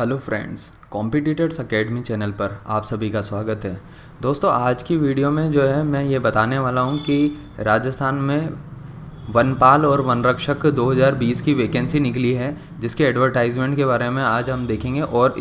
Hello friends, competitors academy channel पर आप सभी का स्वागत है। दोस्तों, आज की वीडियो में जो है मैं ये बताने वाला हूँ कि राजस्थान में वनपाल और वनरक्षक 2020 की वैकेंसी निकली है, जिसके एडवर्टाइजमेंट के बारे में आज हम देखेंगे। और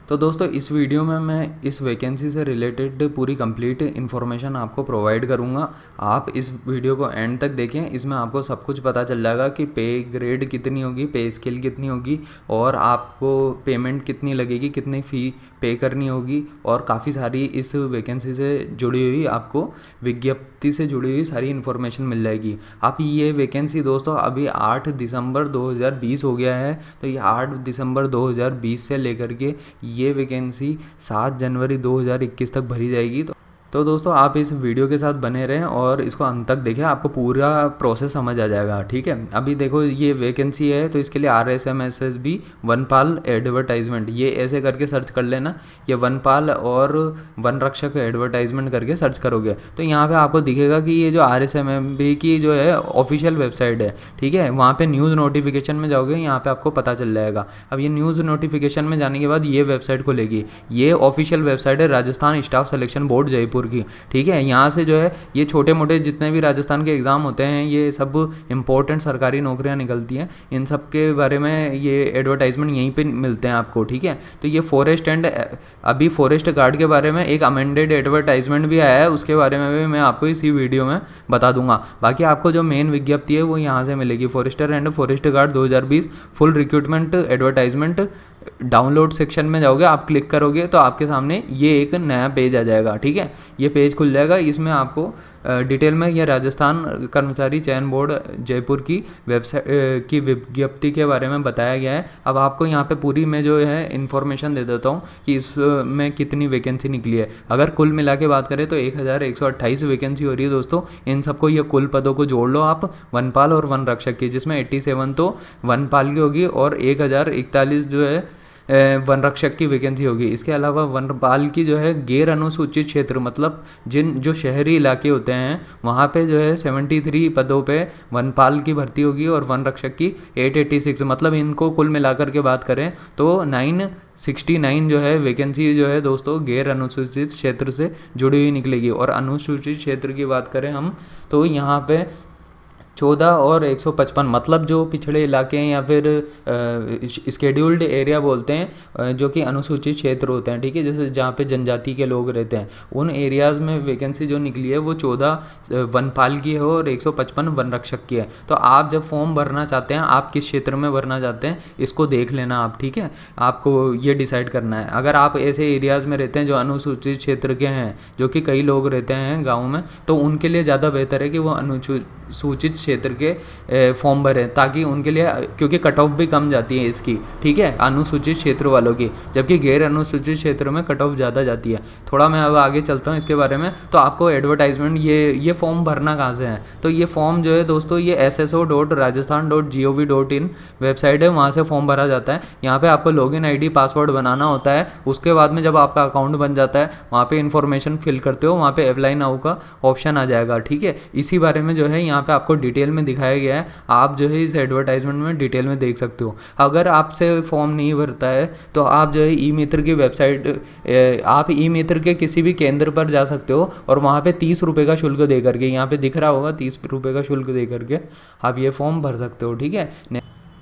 तो दोस्तों, इस वीडियो में मैं इस वैकेंसी से रिलेटेड पूरी कंप्लीट इन्फॉर्मेशन आपको प्रोवाइड करूंगा। आप इस वीडियो को एंड तक देखें, इसमें आपको सब कुछ पता चल जाएगा कि पे ग्रेड कितनी होगी, पे स्केल कितनी होगी और आपको पेमेंट कितनी लगेगी, कितनी फ़ी पे करनी होगी, और काफ़ी सारी इस वैकेंसी से जुड़ी हुई आपको विज्ञप्ति से जुड़ी हुई सारी इन्फॉर्मेशन मिल जाएगी। आप ये वैकेंसी दोस्तों अभी 8 दिसंबर 2020 हो गया है, तो ये 8 दिसंबर 2020 से लेकर के ये वैकेंसी 7 जनवरी 2021 तक भरी जाएगी। तो दोस्तों, आप इस वीडियो के साथ बने रहें और इसको अंत तक देखें, आपको पूरा प्रोसेस समझ आ जाएगा। ठीक है, अभी देखो ये वैकेंसी है, तो इसके लिए RSMSSB वनपाल एडवर्टाइजमेंट, ये ऐसे करके सर्च कर लेना। ये वनपाल और वनरक्षक एडवर्टाइजमेंट करके सर्च करोगे तो यहाँ पे आपको दिखेगा कि ये जो RSMSB की जो है ऑफिशियल वेबसाइट है। ठीक है, वहाँ पे न्यूज़ नोटिफिकेशन में जाओगे, यहाँ पे आपको पता चल जाएगा। अब ये न्यूज़ नोटिफिकेशन में जाने के बाद ये वेबसाइट खुलेगी। ये ऑफिशियल वेबसाइट है Rajasthan staff selection board Jaipur की। ठीक है, यहाँ से जो है ये छोटे मोटे जितने भी राजस्थान के एग्ज़ाम होते हैं, ये सब इंपॉर्टेंट सरकारी नौकरियाँ निकलती हैं, इन सब के बारे में ये एडवर्टाइजमेंट यहीं पे मिलते हैं आपको। ठीक है, तो ये फॉरेस्ट एंड अभी फॉरेस्ट गार्ड के बारे में एक अमेंडेड एडवर्टाइजमेंट भी आया है, उसके बारे में भी मैं आपको इसी वीडियो में बता दूंगा। बाकी आपको जो मेन विज्ञप्ति है वो यहाँ से मिलेगी, forester and forest guard 2020 full recruitment advertisement. Download section में जाओगे, आप क्लिक करोगे तो आपके सामने ये एक नया पेज आ जाएगा। ठीक है, ये पेज खुल जाएगा। इसमें आपको डिटेल में ये राजस्थान कर्मचारी चयन बोर्ड जयपुर की वेबसाइट की विज्ञप्ति के बारे में बताया गया है। अब आपको यहाँ पे पूरी मैं जो है इन्फॉर्मेशन दे देता हूँ कि इसमें कितनी वैकेंसी निकली है। अगर कुल मिला के बात करें तो 1128 वैकेंसी हो रही है दोस्तों। इन सबको ये कुल पदों को जोड़ लो आप, वनपाल और वन रक्षक की, जिसमें 87 तो वनपाल की होगी और 1041 जो है वन रक्षक की वैकेंसी होगी। इसके अलावा वनपाल की जो है गैर अनुसूचित क्षेत्र, मतलब जो शहरी इलाके होते हैं वहाँ पे जो है 73 पदों पे वनपाल की भर्ती होगी और वन रक्षक की 886, मतलब इनको कुल मिलाकर के बात करें तो 969 जो है वैकेंसी जो है दोस्तों गैर अनुसूचित क्षेत्र से जुड़ी हुई निकलेगी। और अनुसूचित क्षेत्र की बात करें हम तो यहाँ पे 14 और 155, मतलब जो पिछड़े इलाके हैं या फिर स्केड्यूल्ड एरिया बोलते हैं, जो कि अनुसूचित क्षेत्र होते हैं। ठीक है, जैसे जहाँ पे जनजाति के लोग रहते हैं, उन एरियाज़ में वैकेंसी जो निकली है वो 14 वनपाल की है और 155 वन रक्षक की है। तो आप जब फॉर्म भरना चाहते हैं, आप किस क्षेत्र में भरना चाहते हैं इसको देख लेना आप। ठीक है, आपको ये डिसाइड करना है। अगर आप ऐसे एरियाज़ में रहते हैं जो अनुसूचित क्षेत्र के हैं, जो कि कई लोग रहते हैं गाँव में, तो उनके लिए ज़्यादा बेहतर है कि वो अनुसूचित क्षेत्र के फॉर्म भरें, ताकि उनके लिए, क्योंकि कट ऑफ भी कम जाती है इसकी। ठीक है, अनुसूचित क्षेत्र वालों की, जबकि गैर अनुसूचित क्षेत्र में कट ऑफ ज़्यादा जाती है। थोड़ा मैं अब आगे चलता हूँ इसके बारे में। तो आपको एडवर्टाइजमेंट ये फॉर्म भरना कहाँ से है, तो ये फॉर्म जो है दोस्तों ये sso.rajasthan.gov.in वेबसाइट है, वहाँ से फॉर्म भरा जाता है। यहाँ पे आपको लॉगिन ID पासवर्ड बनाना होता है। उसके बाद में जब आपका अकाउंट बन जाता है, वहाँ पे इन्फॉर्मेशन फिल करते हो, वहाँ पे अप्लाई नाउ का ऑप्शन आ जाएगा। ठीक है, इसी बारे में जो है यहाँ पे आपको डिटेल में दिखाया गया है। आप जो है इस एडवर्टाइजमेंट में डिटेल में देख सकते हो। अगर आपसे फॉर्म नहीं भरता है तो आप जो है ई मित्र की वेबसाइट, आप ई मित्र के किसी भी केंद्र पर जा सकते हो और वहाँ पे 30 रुपये का शुल्क दे करके, यहाँ पे दिख रहा होगा 30 रुपये का शुल्क दे करके आप ये फॉर्म भर सकते हो। ठीक है,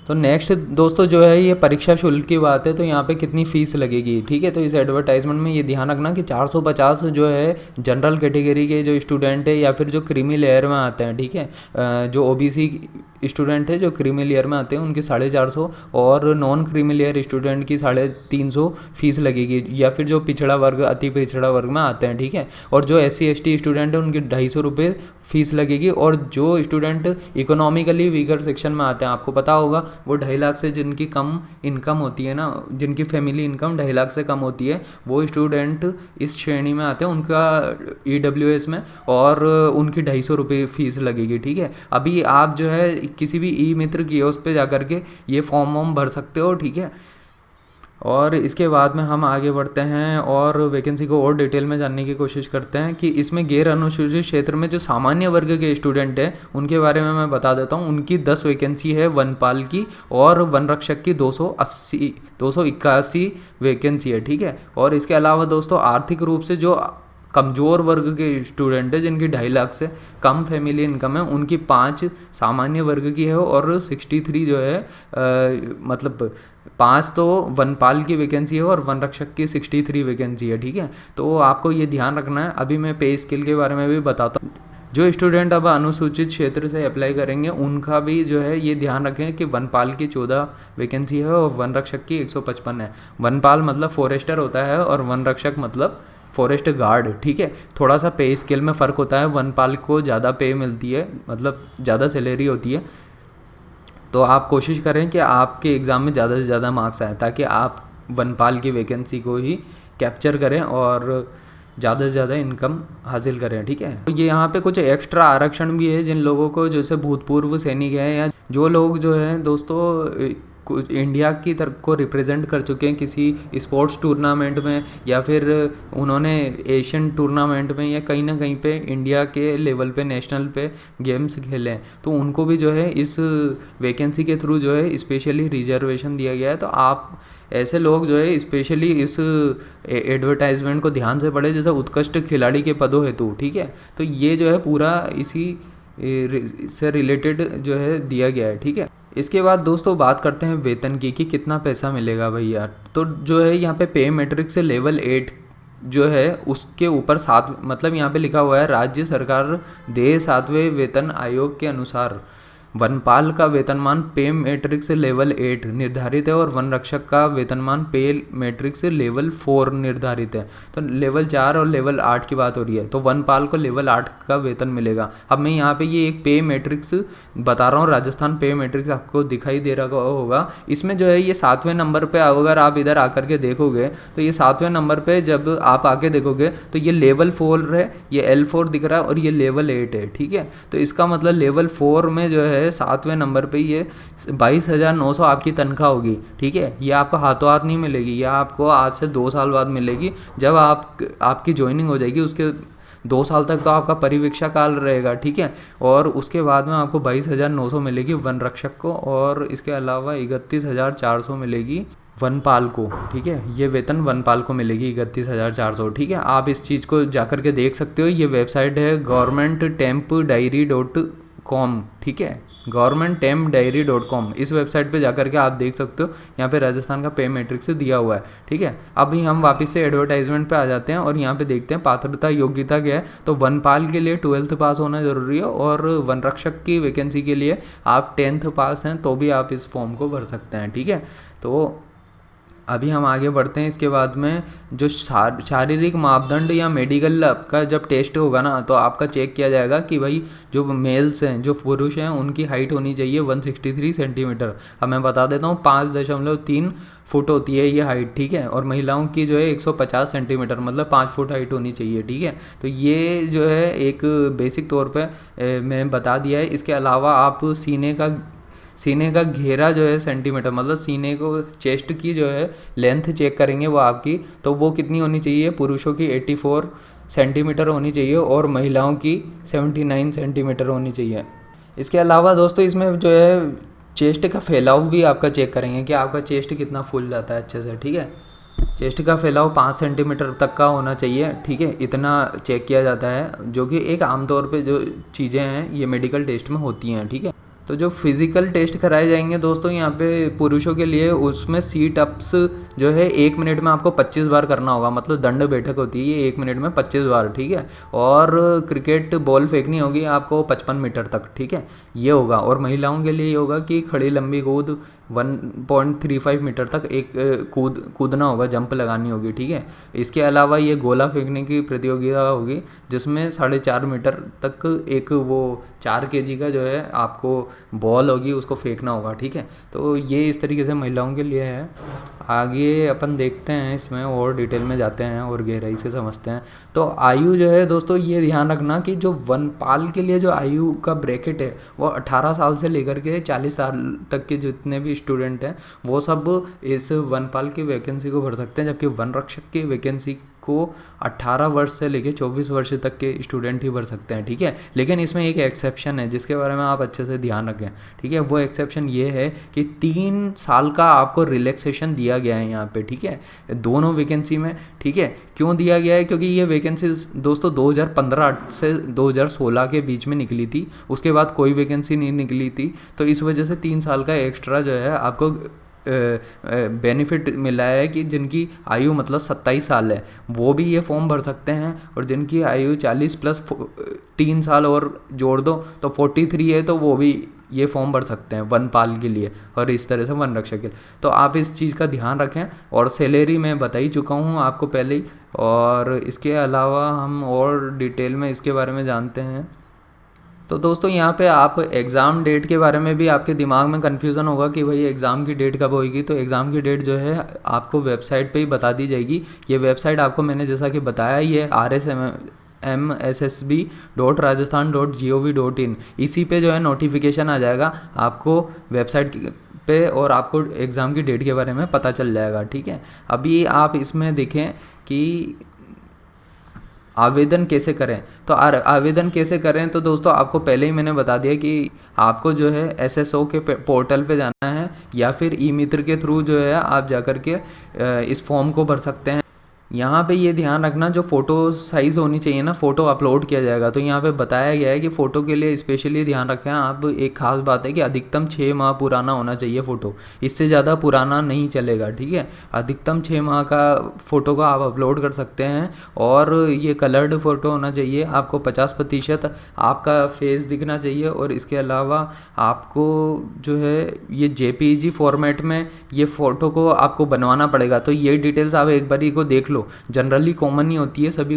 तो नेक्स्ट दोस्तों जो है ये परीक्षा शुल्क की बात है, तो यहाँ पे कितनी फ़ीस लगेगी। ठीक है, तो इस एडवर्टाइजमेंट में ये ध्यान रखना कि 450 जो है जनरल कैटेगरी के जो स्टूडेंट है या फिर जो क्रीमी लेयर में आते हैं। ठीक है, जो OBC स्टूडेंट है जो क्रीमी लेयर में आते हैं उनकी 450 और नॉन क्रीमी लेयर स्टूडेंट की 350 फीस लगेगी, या फिर जो पिछड़ा वर्ग, अति पिछड़ा वर्ग में आते हैं। ठीक है, और जो SC ST स्टूडेंट है उनकी 250 रुपये फीस लगेगी। और जो स्टूडेंट इकोनॉमिकली वीकर सेक्शन में आते हैं, आपको पता होगा वो 2.5 लाख से जिनकी कम इनकम होती है ना, जिनकी फैमिली इनकम 2.5 लाख से कम होती है, वो स्टूडेंट इस श्रेणी में आते हैं, उनका EWS में, और उनकी 250 रुपये फीस लगेगी। ठीक है, अभी आप जो है किसी भी ई मित्र कियोस्क पे जाकर के ये फॉर्म भर सकते हो। ठीक है, और इसके बाद में हम आगे बढ़ते हैं और वैकेंसी को और डिटेल में जानने की कोशिश करते हैं कि इसमें गैर अनुसूचित क्षेत्र में जो सामान्य वर्ग के स्टूडेंट हैं उनके बारे में मैं बता देता हूँ। उनकी 10 वैकेंसी है वनपाल की, और वन रक्षक की 281 वैकेंसी है, ठीक है। और इसके अलावा दोस्तों आर्थिक रूप से जो कमज़ोर वर्ग के स्टूडेंट है, जिनकी 2.5 लाख से कम फैमिली इनकम है, उनकी 5 सामान्य वर्ग की है और 63 जो है मतलब 5 तो वनपाल की वैकेंसी है और वन रक्षक की 63 वैकेंसी है, ठीक है। तो आपको ये ध्यान रखना है। अभी मैं पे स्केल के बारे में भी बताता हूँ। जो स्टूडेंट अब अनुसूचित क्षेत्र से अप्लाई करेंगे उनका भी जो है ये ध्यान रखें कि वनपाल की 14 वैकेंसी है और वन रक्षक की 155 है। वनपाल मतलब फॉरेस्टर होता है और वन रक्षक मतलब फॉरेस्ट गार्ड, ठीक है। थोड़ा सा पे स्केल में फ़र्क होता है, वनपाल को ज़्यादा पे मिलती है, मतलब ज़्यादा सैलरी होती है। तो आप कोशिश करें कि आपके एग्ज़ाम में ज़्यादा से ज़्यादा मार्क्स आए ताकि आप वनपाल की वैकेंसी को ही कैप्चर करें और ज़्यादा से ज़्यादा इनकम हासिल करें, ठीक है। तो ये यहाँ पे कुछ एक्स्ट्रा आरक्षण भी है जिन लोगों को, जैसे भूतपूर्व सैनिक हैं या जो लोग जो हैं दोस्तों कुछ इंडिया की तरफ को रिप्रेजेंट कर चुके हैं किसी स्पोर्ट्स टूर्नामेंट में, या फिर उन्होंने एशियन टूर्नामेंट में या कहीं ना कहीं पे इंडिया के लेवल पे नेशनल पे गेम्स खेले हैं, तो उनको भी जो है इस वैकेंसी के थ्रू जो है स्पेशली रिजर्वेशन दिया गया है। तो आप ऐसे लोग जो है स्पेशली इस एडवर्टाइजमेंट को ध्यान से पढ़े, जैसे उत्कृष्ट खिलाड़ी के पदों हेतु, ठीक है। तो ये जो है पूरा इसी से रिलेटेड जो है दिया गया है, ठीक है। इसके बाद दोस्तों बात करते हैं वेतन की कि कितना पैसा मिलेगा भैया। तो जो है यहाँ पे पे मैट्रिक्स से लेवल 8 जो है उसके ऊपर 7, मतलब यहाँ पे लिखा हुआ है राज्य सरकार दे 7वें वेतन आयोग के अनुसार वनपाल का वेतनमान पे मैट्रिक्स लेवल 8 निर्धारित है और वन रक्षक का वेतनमान पे मैट्रिक्स लेवल 4 निर्धारित है। तो लेवल 4 और लेवल 8 की बात हो रही है, तो वनपाल को लेवल 8 का वेतन मिलेगा। अब मैं यहाँ पे ये एक पे मैट्रिक्स बता रहा हूँ, राजस्थान पे मैट्रिक्स आपको दिखाई दे रहा होगा। इसमें जो है ये 7वें नंबर पर, अगर आप इधर आकर के देखोगे तो ये 7वें नंबर पर जब आप आके देखोगे तो ये लेवल 4 है, ये L4 दिख रहा है और ये लेवल 8 है, ठीक है। तो इसका मतलब लेवल 4 में जो है 7वें नंबर पे ये 22,900 आपकी तनख्वाह होगी, ठीक है। ये आपको हाथों हाथ नहीं मिलेगी, ये आपको आज से 2 साल बाद मिलेगी। जब आपकी ज्वाइनिंग हो जाएगी उसके 2 साल तक तो आपका परिवीक्षा काल रहेगा, ठीक है। और उसके बाद में आपको 22,900 मिलेगी वन रक्षक को, और इसके अलावा 31,400 मिलेगी वनपाल को, ठीक है। ये वेतन वनपाल को मिलेगी 31,400, ठीक है। आप इस चीज़ को जाकर के देख सकते हो। ये वेबसाइट है governmenttempdiary.com, ठीक है, governmenttempdiary.com। इस वेबसाइट पे जाकर के आप देख सकते हो, यहाँ पे राजस्थान का पे मैट्रिक्स दिया हुआ है, ठीक है। अभी हम वापस से एडवर्टाइजमेंट पे आ जाते हैं और यहाँ पे देखते हैं पात्रता योग्यता क्या है। तो वनपाल के लिए 12th पास होना ज़रूरी है, और वन रक्षक की वैकेंसी के लिए आप 10th पास हैं तो भी आप इस फॉर्म को भर सकते हैं, ठीक है। तो अभी हम आगे बढ़ते हैं। इसके बाद में जो शारीरिक मापदंड या मेडिकल आपका जब टेस्ट होगा ना, तो आपका चेक किया जाएगा कि भाई जो मेल्स हैं, जो पुरुष हैं, उनकी हाइट होनी चाहिए 163 सेंटीमीटर। अब मैं बता देता हूँ 5.3 फुट होती है ये हाइट, ठीक है। और महिलाओं की जो है 150 सेंटीमीटर, मतलब 5 फुट हाइट होनी चाहिए, ठीक है। तो ये जो है एक बेसिक तौर पर मैंने बता दिया है। इसके अलावा आप सीने का घेरा जो है सेंटीमीटर, मतलब सीने को, चेस्ट की जो है लेंथ चेक करेंगे वो आपकी, तो वो कितनी होनी चाहिए। पुरुषों की 84 सेंटीमीटर होनी चाहिए और महिलाओं की 79 सेंटीमीटर होनी चाहिए। इसके अलावा दोस्तों इसमें जो है चेस्ट का फैलाव भी आपका चेक करेंगे कि आपका चेस्ट कितना फूल जाता है अच्छे से, ठीक है। चेस्ट का फैलाव 5 सेंटीमीटर तक का होना चाहिए, ठीक है। इतना चेक किया जाता है, जो कि एक आमतौर पे जो चीज़ें हैं ये मेडिकल टेस्ट में होती हैं, ठीक है। तो जो फिज़िकल टेस्ट कराए जाएंगे दोस्तों यहाँ पे पुरुषों के लिए, उसमें सीट अप्स जो है 1 मिनट में आपको 25 बार करना होगा, मतलब दंड बैठक होती है ये 1 मिनट में 25 बार, ठीक है। और क्रिकेट बॉल फेंकनी होगी आपको 55 मीटर तक, ठीक है, ये होगा। और महिलाओं के लिए ये होगा कि खड़ी लंबी कूद 1.35 मीटर तक एक कूदना होगा, जंप लगानी होगी, ठीक है। इसके अलावा ये गोला फेंकने की प्रतियोगिता होगी जिसमें 4.5 मीटर तक एक वो 4 kg का जो है आपको बॉल होगी, उसको फेंकना होगा, ठीक है। तो ये इस तरीके से महिलाओं के लिए है। आगे अपन देखते हैं, इसमें और डिटेल में जाते हैं और गहराई से समझते हैं। तो आयु जो है दोस्तों ये ध्यान रखना कि जो वनपाल के लिए जो आयु का ब्रैकेट है वो 18 साल से लेकर के 40 साल तक के जितने भी स्टूडेंट हैं वो सब इस वनपाल की वैकेंसी को भर सकते हैं, जबकि वन रक्षक की वैकेंसी को 18 वर्ष से लेकर 24 वर्ष तक के स्टूडेंट ही भर सकते हैं, ठीक है। लेकिन इसमें एक एक्सेप्शन है जिसके बारे में आप अच्छे से ध्यान रखें, ठीक है। वो एक्सेप्शन ये है कि 3 साल का आपको रिलैक्सेशन दिया गया है यहाँ पे, ठीक है, दोनों वैकेंसी में, ठीक है। क्यों दिया गया है? क्योंकि ये वैकेंसीज दोस्तों 2015 से 2016 के बीच में निकली थी, उसके बाद कोई वैकेंसी नहीं निकली थी, तो इस वजह से 3 साल का एक्स्ट्रा जो है आपको बेनिफिट मिला है कि जिनकी आयु मतलब 27 साल है वो भी ये फॉर्म भर सकते हैं, और जिनकी आयु 40 प्लस 3 साल और जोड़ दो तो 43 है, तो वो भी ये फॉर्म भर सकते हैं वनपाल के लिए, और इस तरह से वन रक्षक के लिए। तो आप इस चीज़ का ध्यान रखें। और सैलरी मैं बता ही चुका हूँ आपको पहले ही, और इसके अलावा हम और डिटेल में इसके बारे में जानते हैं। तो दोस्तों यहाँ पे आप एग्ज़ाम डेट के बारे में भी आपके दिमाग में कन्फ्यूज़न होगा कि भाई एग्ज़ाम की डेट कब होगी। तो एग्ज़ाम की डेट जो है आपको वेबसाइट पे ही बता दी जाएगी। ये वेबसाइट आपको मैंने जैसा कि बताया, ये RSMSSB.Rajasthan.gov.in, इसी पे जो है नोटिफिकेशन आ जाएगा आपको वेबसाइट पे, और आपको एग्ज़ाम की डेट के बारे में पता चल जाएगा, ठीक है। अभी आप इसमें देखें कि आवेदन कैसे करें। तो आवेदन कैसे करें, तो दोस्तों आपको पहले ही मैंने बता दिया कि आपको जो है SSO के पोर्टल पे जाना है, या फिर ई मित्र के थ्रू जो है आप जाकर के इस फॉर्म को भर सकते हैं। यहाँ पे ये ध्यान रखना, जो फ़ोटो साइज़ होनी चाहिए ना, फ़ोटो अपलोड किया जाएगा, तो यहाँ पे बताया गया है कि फ़ोटो के लिए स्पेशली ध्यान रखें आप। एक खास बात है कि अधिकतम 6 माह पुराना होना चाहिए फ़ोटो, इससे ज़्यादा पुराना नहीं चलेगा, ठीक है। अधिकतम 6 माह का फ़ोटो को आप अपलोड कर सकते हैं, और ये कलर्ड फ़ोटो होना चाहिए। आपको 50% आपका फेस दिखना चाहिए, और इसके अलावा आपको जो है ये JPEG फॉर्मेट में ये फ़ोटो को आपको बनवाना पड़ेगा। तो ये डिटेल्स आप एक बार को देख लो, जनरली कॉमन ही होती है सभी,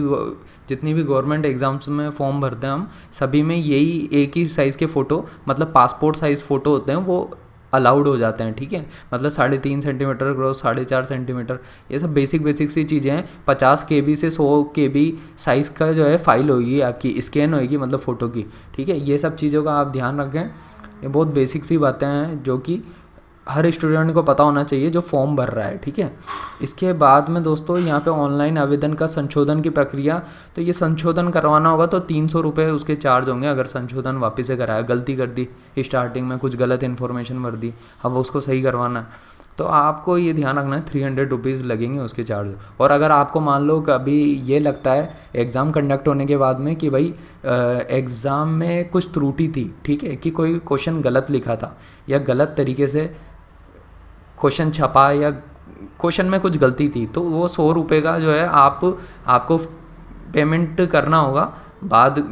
जितनी भी गवर्नमेंट एग्जाम्स में फॉर्म भरते हैं हम, सभी में यही एक ही साइज़ के फ़ोटो, मतलब पासपोर्ट साइज़ फ़ोटो होते हैं, वो अलाउड हो जाते हैं, ठीक है। मतलब 3.5 सेंटीमीटर क्रॉस 4.5 सेंटीमीटर, ये सब बेसिक सी चीज़ें हैं। 50 KB से 100 KB साइज़ का जो है फाइल होगी आपकी, स्कैन होगी मतलब फ़ोटो की, ठीक है। ये सब चीज़ों का आप ध्यान रखें। ये बहुत बेसिक सी बातें हैं जो कि हर स्टूडेंट को पता होना चाहिए जो फॉर्म भर रहा है, ठीक है। इसके बाद में दोस्तों यहाँ पे ऑनलाइन आवेदन का संशोधन की प्रक्रिया, तो ये संशोधन करवाना होगा तो 300 रुपये उसके चार्ज होंगे। अगर संशोधन वापस से कराया, गलती कर दी स्टार्टिंग में, कुछ गलत इन्फॉर्मेशन भर दी, अब उसको सही करवाना है, तो आपको ये ध्यान रखना है 300 रुपीज़ लगेंगे उसके चार्ज। और अगर आपको मान लो कभी ये लगता है एग्ज़ाम कंडक्ट होने के बाद में कि भाई एग्ज़ाम में कुछ त्रुटि थी, ठीक है, कि कोई क्वेश्चन गलत लिखा था, या गलत तरीके से क्वेश्चन छपा, या क्वेश्चन में कुछ गलती थी, तो वो 100 रुपये का जो है आपको पेमेंट करना होगा।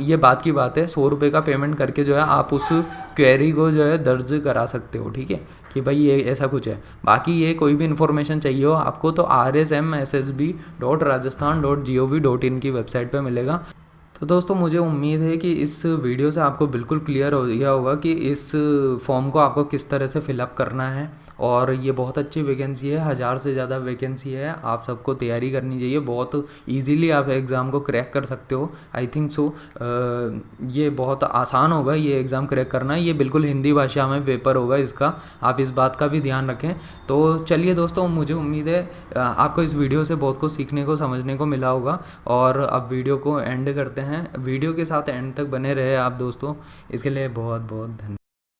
ये बात की बात है, 100 रुपये का पेमेंट करके जो है आप उस क्वेरी को जो है दर्ज करा सकते हो, ठीक है, कि भाई ये ऐसा कुछ है। बाकी ये कोई भी इन्फॉर्मेशन चाहिए हो आपको तो RSMSSB.Rajasthan.gov.in की वेबसाइट पे मिलेगा। तो दोस्तों मुझे उम्मीद है कि इस वीडियो से आपको बिल्कुल क्लियर हो गया होगा कि इस फॉर्म को आपको किस तरह से फिलअप करना है। और ये बहुत अच्छी वैकेंसी है, 1000 से ज़्यादा वैकेंसी है, आप सबको तैयारी करनी चाहिए। बहुत इजीली आप एग्ज़ाम को क्रैक कर सकते हो, आई थिंक सो। ये बहुत आसान होगा ये एग्ज़ाम क्रैक करना। ये बिल्कुल हिंदी भाषा में पेपर होगा इसका, आप इस बात का भी ध्यान रखें। तो चलिए दोस्तों, मुझे उम्मीद है आपको इस वीडियो से बहुत कुछ सीखने को, समझने को मिला होगा। और अब वीडियो को एंड करते हैं। वीडियो के साथ एंड तक बने रहे आप दोस्तों, इसके लिए बहुत बहुत धन्यवाद।